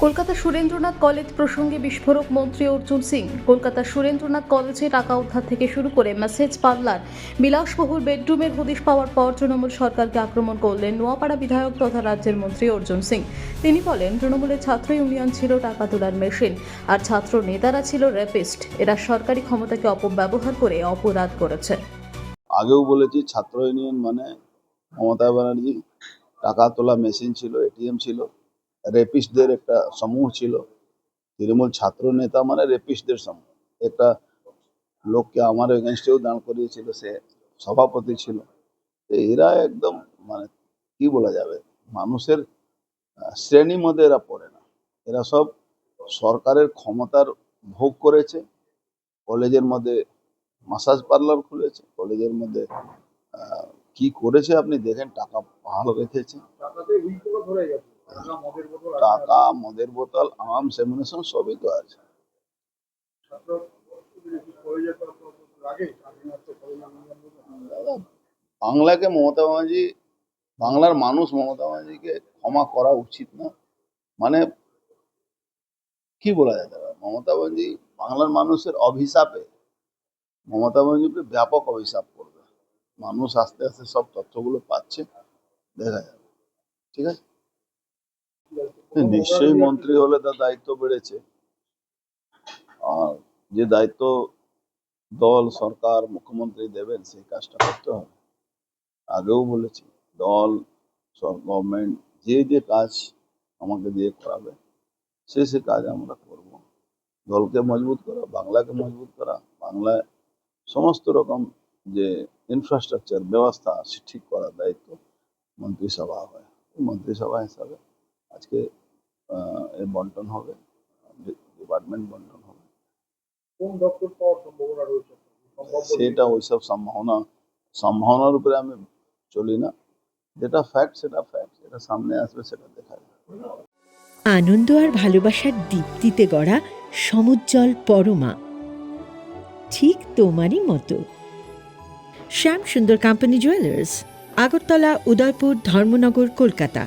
Kolkata Surendranath college প্রসঙ্গে বিস্ফোরক মন্ত্রী অর্জুন সিং। কলকাতা সুরেন্দ্রনাথ কলেজে টাকা উদ্ধার থেকে শুরু করে ম্যাসেজ পার্লার, বিলাসবহুল বেডরুমের হদিশ পাওয়ার পর তৃণমূল সরকারকে আক্রমণ করলেন নোয়াপাড়া বিধায়ক তথা রাজ্যের মন্ত্রী অর্জুন সিং। তিনি বলেন, তৃণমূলের ছাত্র ইউনিয়ন ছিল টাকা তোলার মেশিন, আর ছাত্র নেতারা ছিল রেপিস্ট। এরা সরকারি ক্ষমতাকে অপব্যবহার করে অপরাধ করেছে। আগেও বলেছি, ছাত্র ইউনিয়ন মানে মমতা ব্যানার্জি টাকা তোলা মেশিন ছিল, এটিএম ছিল, রেপিস্টদের একটা সমূহ ছিল। তৃণমূল ছাত্র নেতা মানে রেপিস্টদের সমূহ। একটা লোককে আমার এগেনস্টেও দাঁড় করিয়েছিল, সে সভাপতি ছিল। এরা একদম মানে কি বলা যাবে, মানুষের শ্রেণীর মধ্যে এরা পড়ে না। এরা সব সরকারের ক্ষমতার ভোগ করেছে। কলেজের মধ্যে মাসাজ পার্লার খুলেছে, কলেজের মধ্যে কি করেছে আপনি দেখেন, টাকা ভালো রেখেছে, টাকা, মদের বোতল, আর্মস, অ্যামিউনিশন সবই তো আছে। বাংলাকে মমতা ব্যানার্জি, বাংলার মানুষ মমতা ব্যানার্জিকে ক্ষমা করা উচিত না। মানে কি বলা যেতে পারে, মমতা ব্যানার্জি বাংলার মানুষের অভিশাপে, মমতা ব্যানার্জিকে ব্যাপক অভিশাপ করবে। মানুষ আস্তে আস্তে সব তথ্যগুলো পাচ্ছে, দেখা যাবে। ঠিক আছে, নিশ্চয়ই মন্ত্রী হলে তার দায়িত্ব বেড়েছে, আর যে দায়িত্ব দল, সরকার, মুখ্যমন্ত্রী দেবেন সেই কাজটা করতে হবে। আগেও বলেছি, দল, গভর্নমেন্ট যে যে কাজ আমাকে দিয়ে করাবে সে কাজ আমরা করব। দলকে মজবুত করা, বাংলাকে মজবুত করা, বাংলায় সমস্ত রকম যে ইনফ্রাস্ট্রাকচার ব্যবস্থা আছে ঠিক করার দায়িত্ব মন্ত্রিসভা হয়। মন্ত্রিসভা হিসাবে আজকে এর বন্টন হবে, ডিপার্টমেন্ট বন্টন হবে। কোন দপ্তর পাওয়ার সম্ভাবনা রয়েছে? সেটা ওইসব সম্ভাবনার উপরে আমি চলি না। যেটা ফ্যাক্ট সেটা ফ্যাক্ট, যেটা সামনে আসবে সেটা দেখা যাবে। আনন্দ আর ভালোবাসার দীপ্তিতে গড়া সমুজ্জ্বল পরমা, ঠিক তোমারই মতো। শ্যাম সুন্দর কোম্পানি জুয়েলার্স, আগরতলা, উদয়পুর, ধর্মনগর, কলকাতা।